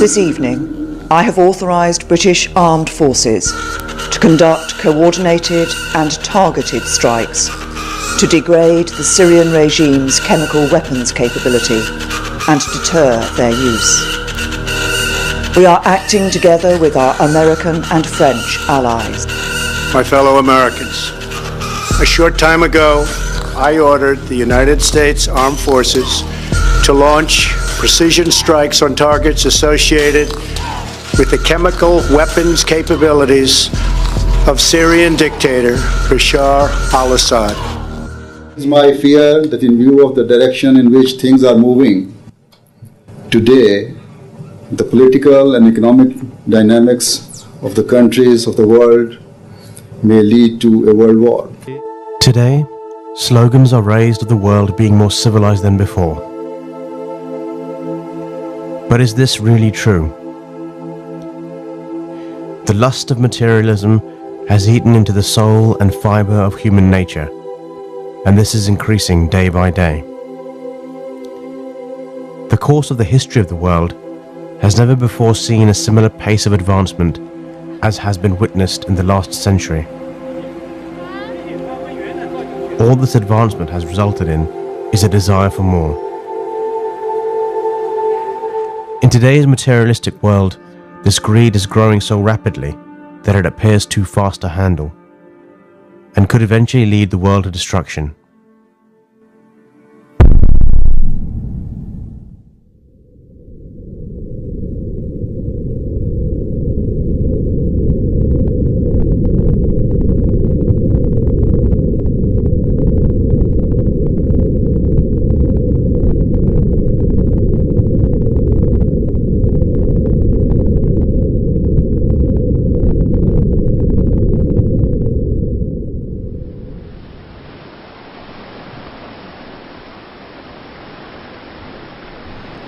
This evening, I have authorised British Armed Forces to conduct coordinated and targeted strikes to degrade the Syrian regime's chemical weapons capability and deter their use. We are acting together with our American and French allies. My fellow Americans, a short time ago, I ordered the United States Armed Forces to launch precision strikes on targets associated with the chemical weapons capabilities of Syrian dictator Bashar al-Assad. It's my fear that in view of the direction in which things are moving today, the political and economic dynamics of the countries of the world may lead to a world war. Today, slogans are raised of the world being more civilized than before. But is this really true? The lust of materialism has eaten into the soul and fiber of human nature, and this is increasing day by day. The course of the history of the world has never before seen a similar pace of advancement as has been witnessed in the last century. All this advancement has resulted in is a desire for more. In today's materialistic world, this greed is growing so rapidly that it appears too fast to handle, and could eventually lead the world to destruction.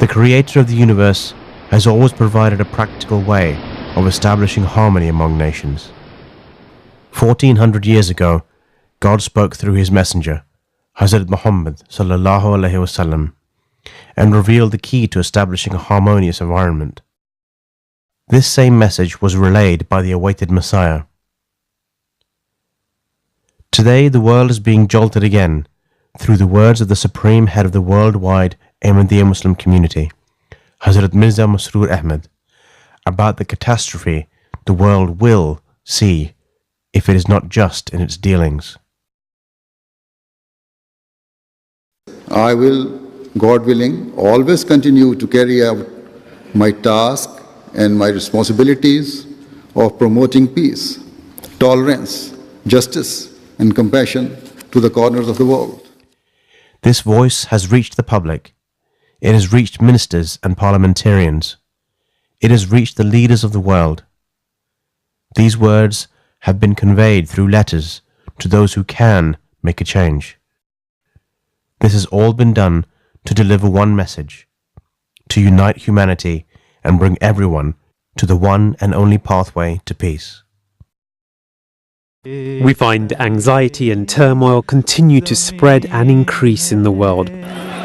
The Creator of the universe has always provided a practical way of establishing harmony among nations. 1400 years ago, God spoke through his messenger, Hazrat Muhammad sallallahu alaihi wasallam, and revealed the key to establishing a harmonious environment. This same message was relayed by the awaited Messiah. Today, the world is being jolted again through the words of the supreme head of the worldwide Ahmadiyya Muslim community, Hazrat Mirza Masroor Ahmad, about the catastrophe the world will see if it is not just in its dealings. I will, God willing, always continue to carry out my task and my responsibilities of promoting peace, tolerance, justice, and compassion to the corners of the world. This voice has reached the public. It has reached ministers and parliamentarians. It has reached the leaders of the world. These words have been conveyed through letters to those who can make a change. This has all been done to deliver one message, to unite humanity and bring everyone to the one and only pathway to peace. We find anxiety and turmoil continue to spread and increase in the world.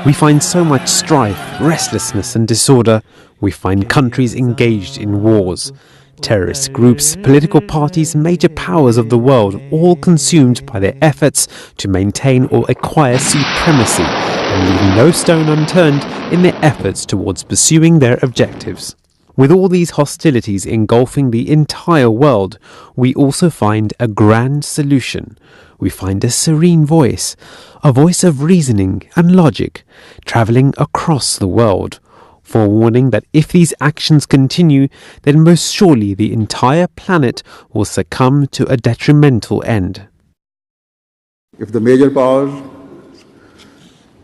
We find so much strife, restlessness and disorder. We find countries engaged in wars. Terrorist groups, political parties, major powers of the world, all consumed by their efforts to maintain or acquire supremacy and leaving no stone unturned in their efforts towards pursuing their objectives. With all these hostilities engulfing the entire world, we also find a grand solution. We find a serene voice, a voice of reasoning and logic, travelling across the world, forewarning that if these actions continue, then most surely the entire planet will succumb to a detrimental end. If the major powers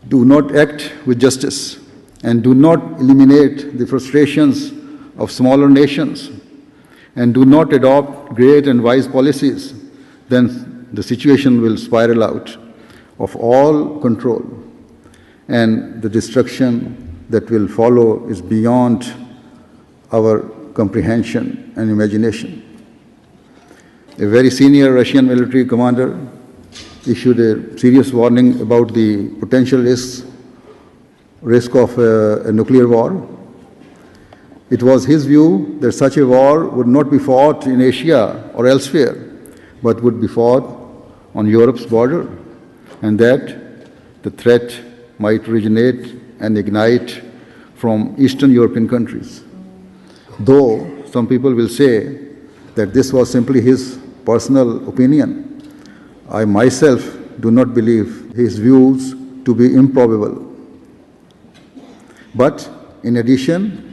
do not act with justice and do not eliminate the frustrations of smaller nations and do not adopt great and wise policies, then the situation will spiral out of all control, and the destruction that will follow is beyond our comprehension and imagination. A very senior Russian military commander issued a serious warning about the potential risk of a nuclear war. It was his view that such a war would not be fought in Asia or elsewhere, but would be fought on Europe's border, and that the threat might originate and ignite from Eastern European countries. Though some people will say that this was simply his personal opinion, I myself do not believe his views to be improbable. But in addition,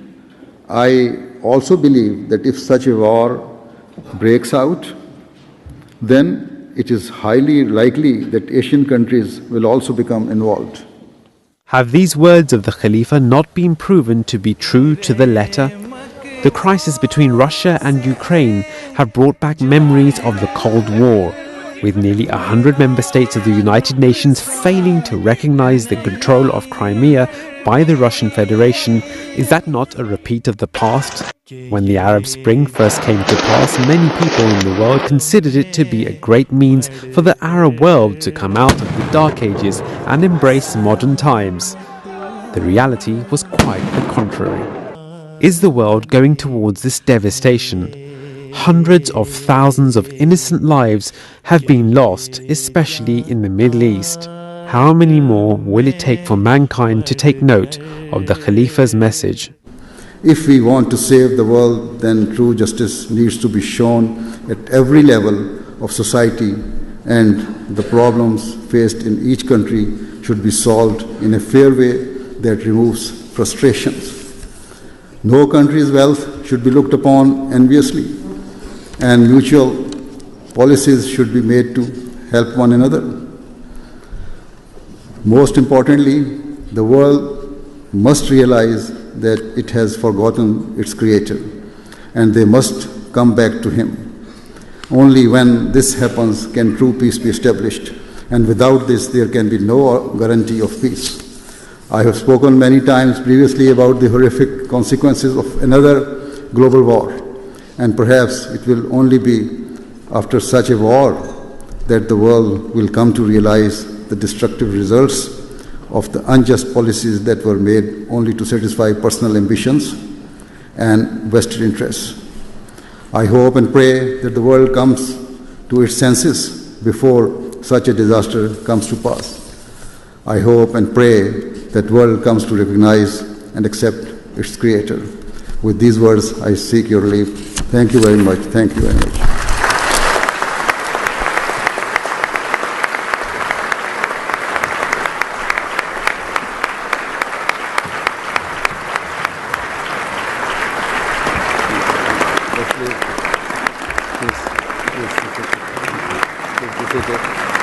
I also believe that if such a war breaks out, then it is highly likely that Asian countries will also become involved. Have these words of the Khalifa not been proven to be true to the letter? The crisis between Russia and Ukraine have brought back memories of the Cold War, with nearly 100 member states of the United Nations failing to recognize the control of Crimea by the Russian Federation. Is that not a repeat of the past? When the Arab Spring first came to pass, many people in the world considered it to be a great means for the Arab world to come out of the Dark Ages and embrace modern times. The reality was quite the contrary. Is the world going towards this devastation? Hundreds of thousands of innocent lives have been lost, especially in the Middle East. How many more will it take for mankind to take note of the Khalifa's message? If we want to save the world, then true justice needs to be shown at every level of society, and the problems faced in each country should be solved in a fair way that removes frustrations. No country's wealth should be looked upon enviously, and mutual policies should be made to help one another. Most importantly, the world must realize that it has forgotten its Creator, and they must come back to Him. Only when this happens can true peace be established, and without this there can be no guarantee of peace. I have spoken many times previously about the horrific consequences of another global war, and perhaps it will only be after such a war that the world will come to realize the destructive results of the unjust policies that were made only to satisfy personal ambitions and vested interests. I hope and pray that the world comes to its senses before such a disaster comes to pass. I hope and pray that the world comes to recognize and accept its Creator. With these words, I seek your leave. Thank you very much. Thank you very much. Please, sit.